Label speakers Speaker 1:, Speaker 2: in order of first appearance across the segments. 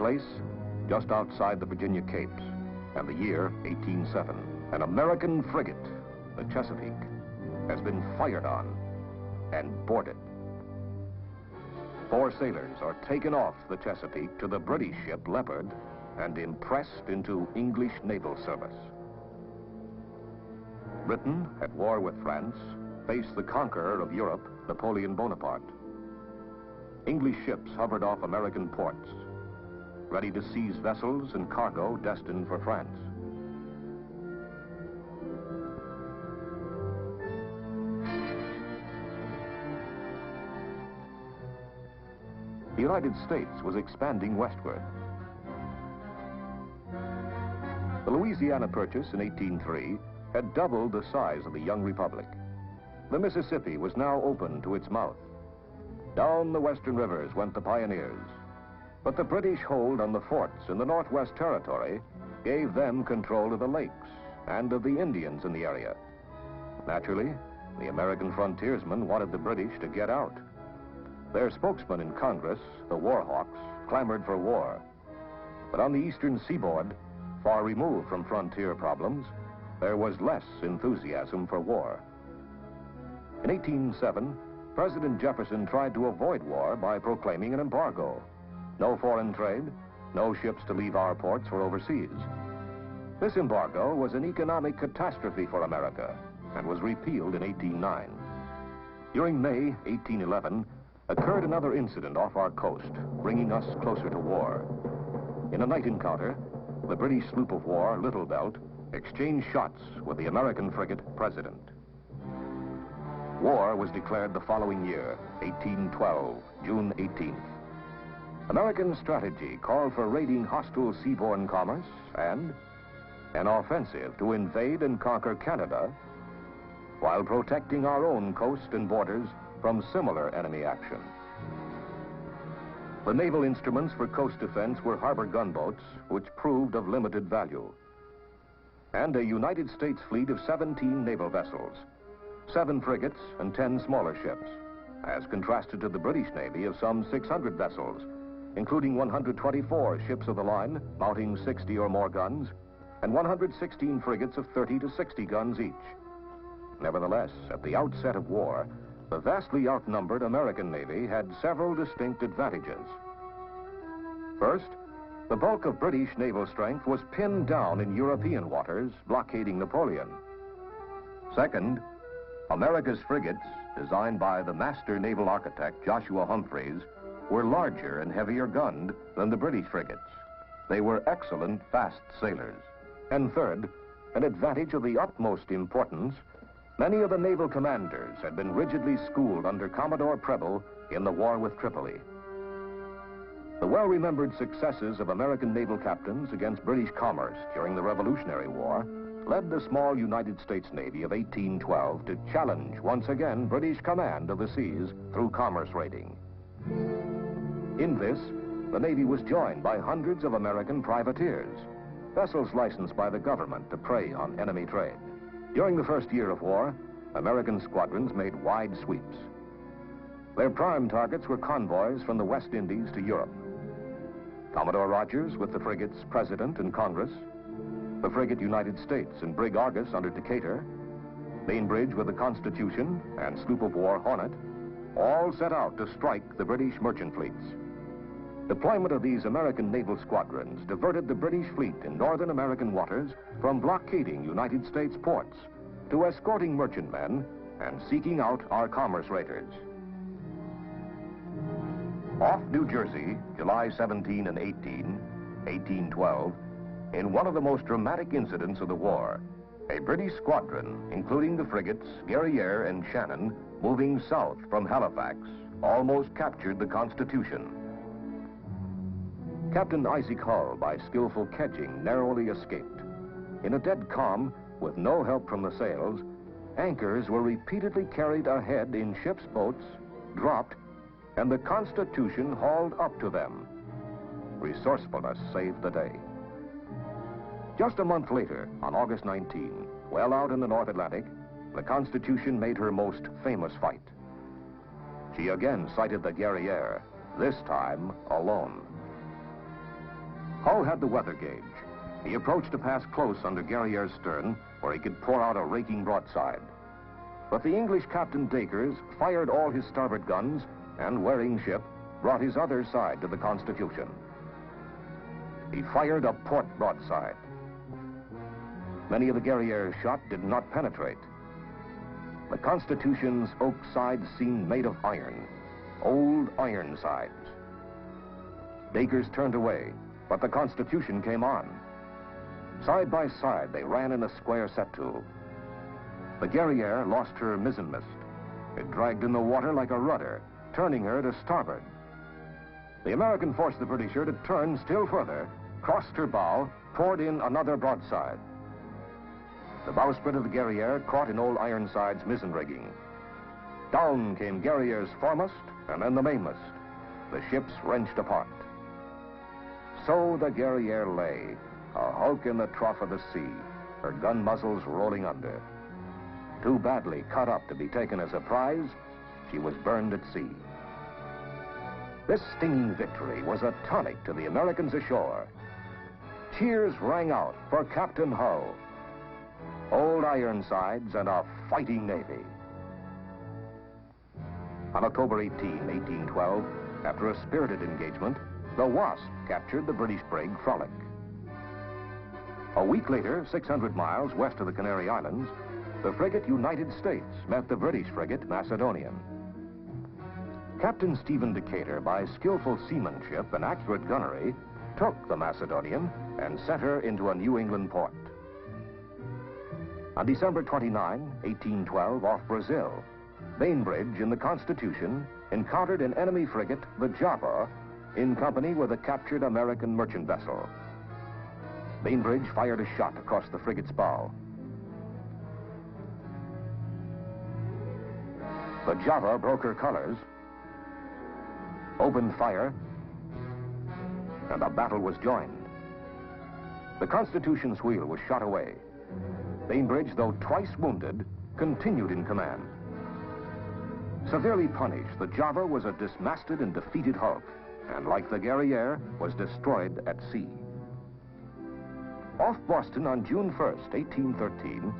Speaker 1: place just outside the Virginia Capes, and the year 1807. An American frigate, the Chesapeake, has been fired on and boarded. 4 sailors are taken off the Chesapeake to the British ship Leopard and impressed into English naval service. Britain, at war with France, faced the conqueror of Europe, Napoleon Bonaparte. English ships hovered off American ports, ready to seize vessels and cargo destined for France. The United States was expanding westward. The Louisiana Purchase in 1803 had doubled the size of the young republic. The Mississippi was now open to its mouth. Down the western rivers went the pioneers. But the British hold on the forts in the Northwest Territory gave them control of the lakes and of the Indians in the area. Naturally, the American frontiersmen wanted the British to get out. Their spokesman in Congress, the Warhawks, clamored for war. But on the eastern seaboard, far removed from frontier problems, there was less enthusiasm for war. In 1807, President Jefferson tried to avoid war by proclaiming an embargo. No foreign trade, no ships to leave our ports or overseas. This embargo was an economic catastrophe for America and was repealed in 1809. During May 1811, occurred another incident off our coast, bringing us closer to war. In a night encounter, the British sloop of war, Little Belt, exchanged shots with the American frigate President. War was declared the following year, 1812, June 18th. American strategy called for raiding hostile seaborne commerce and an offensive to invade and conquer Canada while protecting our own coast and borders from similar enemy action. The naval instruments for coast defense were harbor gunboats, which proved of limited value, and a United States fleet of 17 naval vessels, 7 frigates and 10 smaller ships, as contrasted to the British Navy of some 600 vessels, including 124 ships of the line mounting 60 or more guns, and 116 frigates of 30 to 60 guns each. Nevertheless, at the outset of war, the vastly outnumbered American Navy had several distinct advantages. First, the bulk of British naval strength was pinned down in European waters, blockading Napoleon. Second, America's frigates, designed by the master naval architect Joshua Humphreys, were larger and heavier gunned than the British frigates. They were excellent fast sailors. And third, an advantage of the utmost importance, many of the naval commanders had been rigidly schooled under Commodore Preble in the war with Tripoli. The well-remembered successes of American naval captains against British commerce during the Revolutionary War led the small United States Navy of 1812 to challenge once again British command of the seas through commerce raiding. In this, the Navy was joined by hundreds of American privateers, vessels licensed by the government to prey on enemy trade. During the first year of war, American squadrons made wide sweeps. Their prime targets were convoys from the West Indies to Europe. Commodore Rogers with the frigates President and Congress, the frigate United States and brig Argus under Decatur, Bainbridge with the Constitution and sloop of war Hornet, all set out to strike the British merchant fleets. Deployment of these American naval squadrons diverted the British fleet in northern American waters from blockading United States ports to escorting merchantmen and seeking out our commerce raiders. Off New Jersey, July 17 and 18, 1812, in one of the most dramatic incidents of the war, a British squadron, including the frigates Guerriere and Shannon, moving south from Halifax, almost captured the Constitution. Captain Isaac Hull, by skillful kedging, narrowly escaped. In a dead calm, with no help from the sails, anchors were repeatedly carried ahead in ship's boats, dropped, and the Constitution hauled up to them. Resourcefulness saved the day. Just a month later, on August 19, well out in the North Atlantic, the Constitution made her most famous fight. She again sighted the Guerriere, this time alone. Hull had the weather gauge. He approached to pass close under Guerrière's stern, where he could pour out a raking broadside. But the English Captain Dacres fired all his starboard guns and, wearing ship, brought his other side to the Constitution. He fired a port broadside. Many of the Guerrière's shot did not penetrate. The Constitution's oak sides seemed made of iron, old iron sides. Dacres turned away, but the Constitution came on. Side by side, they ran in a square set to. The Guerrière lost her mizzenmast. It dragged in the water like a rudder, turning her to starboard. The American forced the Britisher to turn still further, crossed her bow, poured in another broadside. The bowsprit of the Guerrière caught in old Ironside's mizzen rigging. Down came Guerrière's foremast and then the mainmast. The ships wrenched apart. So the Guerrière lay, a hulk in the trough of the sea, her gun muzzles rolling under. Too badly cut up to be taken as a prize, she was burned at sea. This stinging victory was a tonic to the Americans ashore. Cheers rang out for Captain Hull, old Ironsides, and a fighting navy. On October 18, 1812, after a spirited engagement, the Wasp captured the British brig Frolic. A week later, 600 miles west of the Canary Islands, the frigate United States met the British frigate Macedonian. Captain Stephen Decatur, by skillful seamanship and accurate gunnery, took the Macedonian and sent her into a New England port. On December 29, 1812, off Brazil, Bainbridge in the Constitution encountered an enemy frigate, the Java, in company with a captured American merchant vessel. Bainbridge fired a shot across the frigate's bow. The Java broke her colors, opened fire, and a battle was joined. The Constitution's wheel was shot away. Bainbridge, though twice wounded, continued in command. Severely punished, the Java was a dismasted and defeated hulk, and like the Guerrière, was destroyed at sea. Off Boston on June 1st, 1813,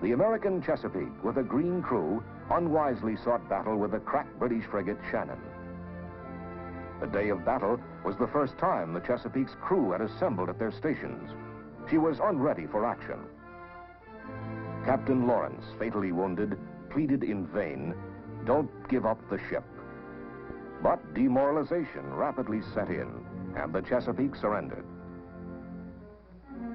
Speaker 1: the American Chesapeake, with a green crew, unwisely sought battle with the crack British frigate Shannon. The day of battle was the first time the Chesapeake's crew had assembled at their stations. She was unready for action. Captain Lawrence, fatally wounded, pleaded in vain, "Don't give up the ship." But demoralization rapidly set in, and the Chesapeake surrendered.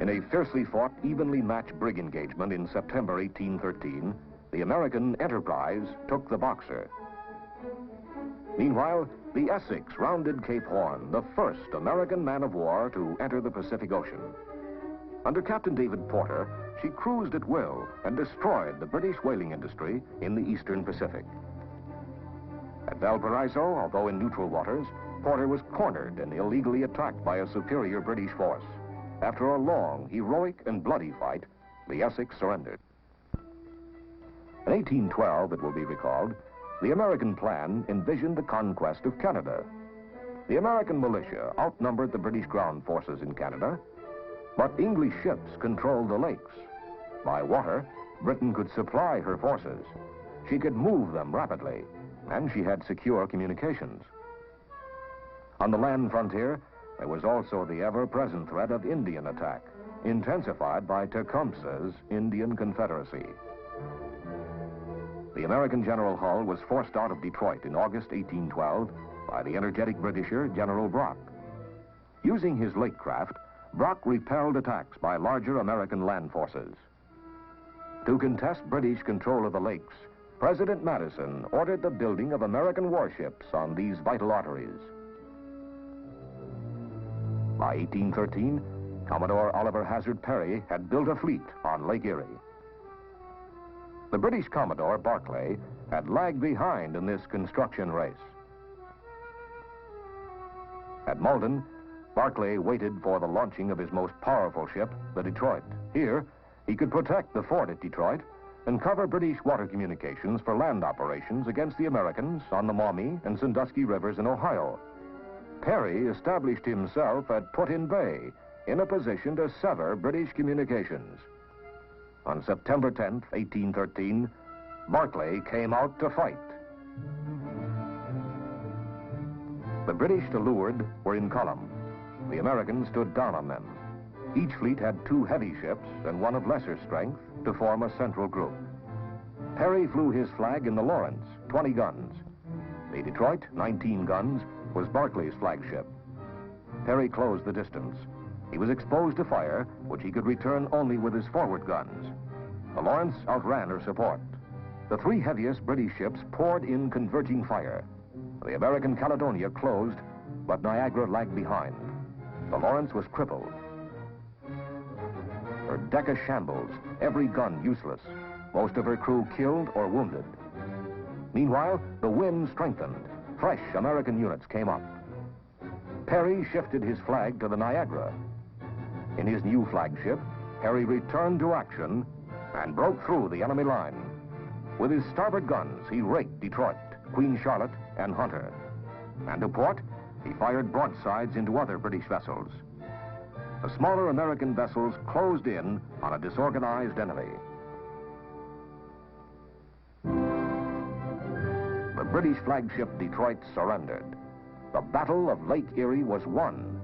Speaker 1: In a fiercely fought, evenly matched brig engagement in September 1813, the American Enterprise took the Boxer. Meanwhile, the Essex rounded Cape Horn, the first American man-of-war to enter the Pacific Ocean. Under Captain David Porter, she cruised at will and destroyed the British whaling industry in the Eastern Pacific. At Valparaiso, although in neutral waters, Porter was cornered and illegally attacked by a superior British force. After a long, heroic, and bloody fight, the Essex surrendered. In 1812, it will be recalled, the American plan envisioned the conquest of Canada. The American militia outnumbered the British ground forces in Canada, but English ships controlled the lakes. By water, Britain could supply her forces. She could move them rapidly, and she had secure communications. On the land frontier, there was also the ever-present threat of Indian attack, intensified by Tecumseh's Indian Confederacy. The American General Hull was forced out of Detroit in August 1812 by the energetic Britisher General Brock. Using his lake craft, Brock repelled attacks by larger American land forces. To contest British control of the lakes, President Madison ordered the building of American warships on these vital arteries. By 1813, Commodore Oliver Hazard Perry had built a fleet on Lake Erie. The British Commodore Barclay had lagged behind in this construction race. At Malden, Barclay waited for the launching of his most powerful ship, the Detroit. Here, he could protect the fort at Detroit and cover British water communications for land operations against the Americans on the Maumee and Sandusky rivers in Ohio. Perry established himself at Put-in-Bay in a position to sever British communications. On September 10th, 1813, Barclay came out to fight. The British to leeward were in column. The Americans stood down on them. Each fleet had 2 heavy ships and one of lesser strength to form a central group. Perry flew his flag in the Lawrence, 20 guns. The Detroit, 19 guns, was Barclay's flagship. Perry closed the distance. He was exposed to fire, which he could return only with his forward guns. The Lawrence outran her support. The 3 heaviest British ships poured in converging fire. The American Caledonia closed, but Niagara lagged behind. The Lawrence was crippled. Her deck a shambles, every gun useless, most of her crew killed or wounded. Meanwhile, the wind strengthened. Fresh American units came up. Perry shifted his flag to the Niagara. In his new flagship, Perry returned to action and broke through the enemy line. With his starboard guns, he raked Detroit, Queen Charlotte, and Hunter. And to port, he fired broadsides into other British vessels. The smaller American vessels closed in on a disorganized enemy. The British flagship Detroit surrendered. The Battle of Lake Erie was won.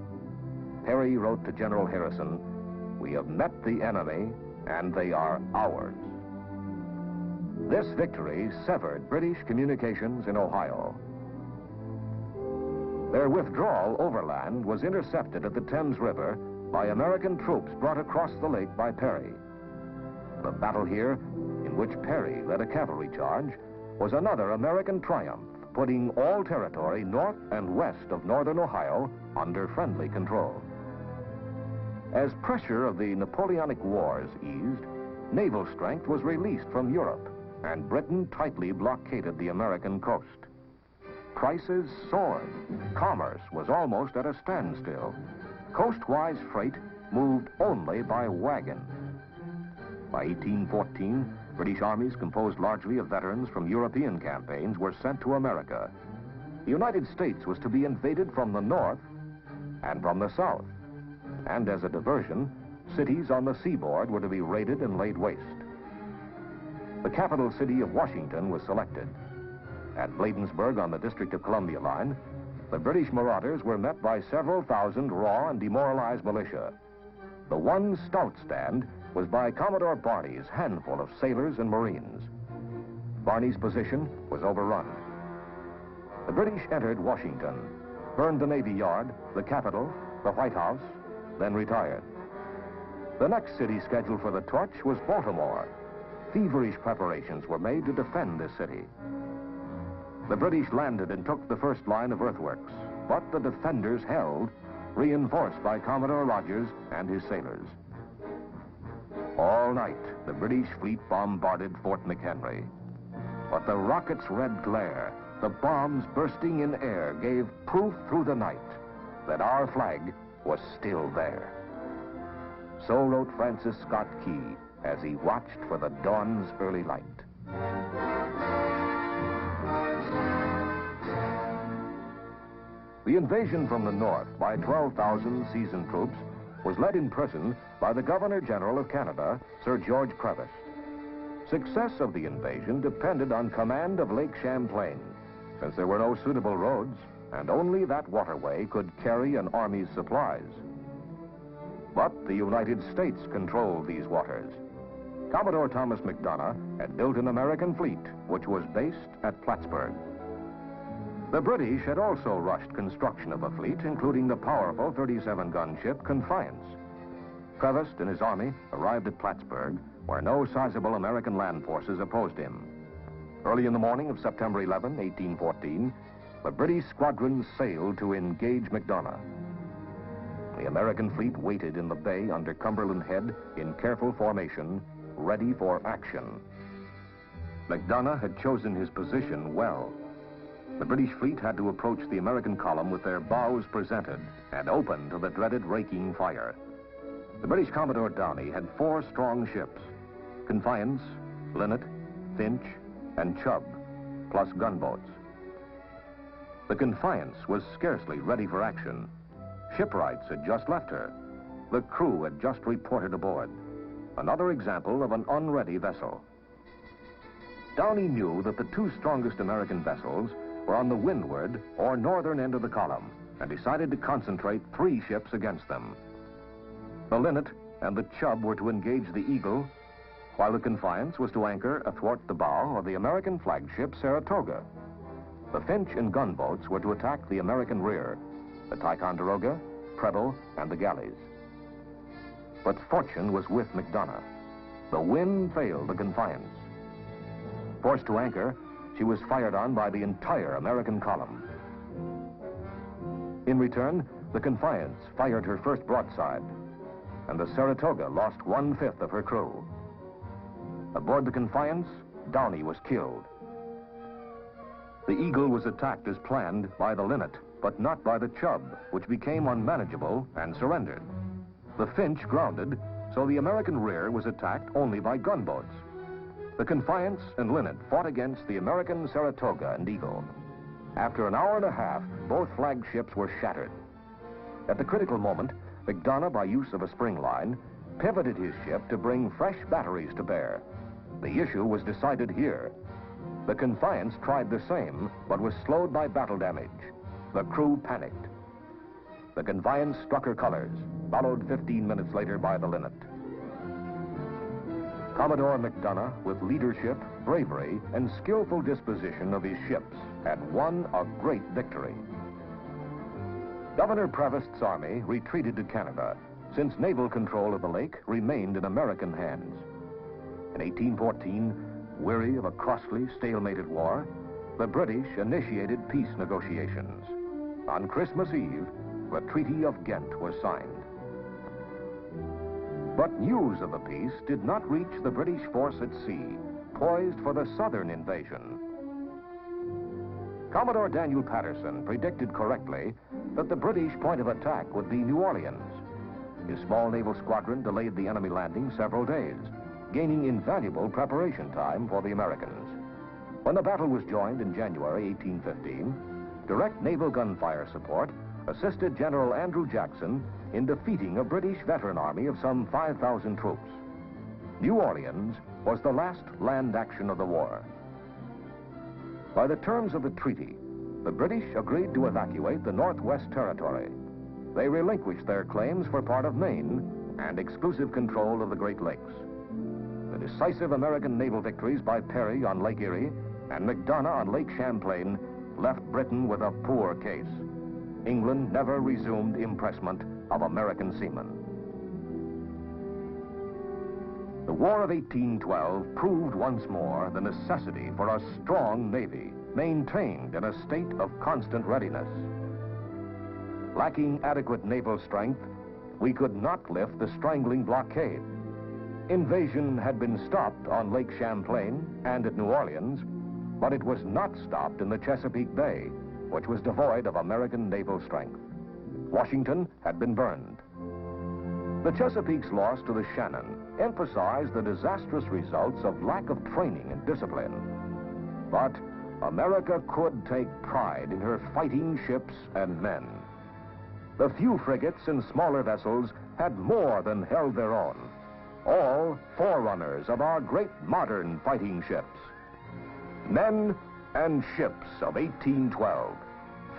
Speaker 1: Perry wrote to General Harrison, "We have met the enemy, and they are ours." This victory severed British communications in Ohio. Their withdrawal overland was intercepted at the Thames River by American troops brought across the lake by Perry. The battle here, in which Perry led a cavalry charge, was another American triumph, putting all territory north and west of northern Ohio under friendly control. As pressure of the Napoleonic Wars eased, naval strength was released from Europe, and Britain tightly blockaded the American coast. Prices soared. Commerce was almost at a standstill. Coastwise freight moved only by wagon. By 1814, British armies composed largely of veterans from European campaigns were sent to America. The United States was to be invaded from the north and from the south. And as a diversion, cities on the seaboard were to be raided and laid waste. The capital city of Washington was selected. At Bladensburg on the District of Columbia line, the British marauders were met by several thousand raw and demoralized militia. The one stout stand was by Commodore Barney's handful of sailors and Marines. Barney's position was overrun. The British entered Washington, burned the Navy Yard, the Capitol, the White House, then retired. The next city scheduled for the torch was Baltimore. Feverish preparations were made to defend this city. The British landed and took the first line of earthworks, but the defenders held, reinforced by Commodore Rodgers and his sailors. All night, the British fleet bombarded Fort McHenry. But the rocket's red glare, the bombs bursting in air, gave proof through the night that our flag was still there. So wrote Francis Scott Key as he watched for the dawn's early light. The invasion from the north by 12,000 seasoned troops was led in person by the Governor-General of Canada, Sir George Crevice. Success of the invasion depended on command of Lake Champlain, since there were no suitable roads, and only that waterway could carry an army's supplies. But the United States controlled these waters. Commodore Thomas McDonough had built an American fleet, which was based at Plattsburgh. The British had also rushed construction of a fleet, including the powerful 37-gun ship Confiance. Crevice and his army arrived at Plattsburgh, where no sizable American land forces opposed him. Early in the morning of September 11, 1814, the British squadron sailed to engage McDonough. The American fleet waited in the bay under Cumberland Head in careful formation, ready for action. McDonough had chosen his position well. The British fleet had to approach the American column with their bows presented and open to the dreaded raking fire. The British Commodore Downey had 4 strong ships: Confiance, Linnet, Finch, and Chubb, plus gunboats. The Confiance was scarcely ready for action. Shipwrights had just left her. The crew had just reported aboard. Another example of an unready vessel. Downey knew that the two strongest American vessels were on the windward or northern end of the column and decided to concentrate 3 ships against them. The Linnet and the Chubb were to engage the Eagle, while the Confiance was to anchor athwart the bow of the American flagship Saratoga. The Finch and gunboats were to attack the American rear, the Ticonderoga, Preble, and the galleys. But fortune was with McDonough. The wind failed the Confiance. Forced to anchor, she was fired on by the entire American column. In return, the Confiance fired her first broadside, and the Saratoga lost 1/5 of her crew. Aboard the Confiance, Downey was killed. The Eagle was attacked as planned by the Linnet, but not by the Chubb, which became unmanageable and surrendered. The Finch grounded, so the American rear was attacked only by gunboats. The Confiance and Linnet fought against the American Saratoga and Eagle. After an hour and a half, both flagships were shattered. At the critical moment, McDonough, by use of a spring line, pivoted his ship to bring fresh batteries to bear. The issue was decided here. The Confiance tried the same, but was slowed by battle damage. The crew panicked. The Confiance struck her colors, followed 15 minutes later by the Linnet. Commodore McDonough, with leadership, bravery, and skillful disposition of his ships, had won a great victory. Governor Prevost's army retreated to Canada, since naval control of the lake remained in American hands. In 1814, weary of a costly, stalemated war, the British initiated peace negotiations. On Christmas Eve, the Treaty of Ghent was signed. But news of the peace did not reach the British force at sea, poised for the southern invasion. Commodore Daniel Patterson predicted correctly that the British point of attack would be New Orleans. His small naval squadron delayed the enemy landing several days, gaining invaluable preparation time for the Americans. When the battle was joined in January 1815, direct naval gunfire support assisted General Andrew Jackson in defeating a British veteran army of some 5,000 troops. New Orleans was the last land action of the war. By the terms of the treaty, the British agreed to evacuate the Northwest Territory. They relinquished their claims for part of Maine and exclusive control of the Great Lakes. The decisive American naval victories by Perry on Lake Erie and McDonough on Lake Champlain left Britain with a poor case. England never resumed impressment of American seamen. The War of 1812 proved once more the necessity for a strong navy, maintained in a state of constant readiness. Lacking adequate naval strength, we could not lift the strangling blockade. Invasion had been stopped on Lake Champlain and at New Orleans, but it was not stopped in the Chesapeake Bay, which was devoid of American naval strength. Washington had been burned. The Chesapeake's loss to the Shannon emphasized the disastrous results of lack of training and discipline. But America could take pride in her fighting ships and men. The few frigates and smaller vessels had more than held their own, all forerunners of our great modern fighting ships. Men and ships of 1812,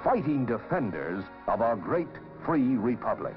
Speaker 1: fighting defenders of our great free republic.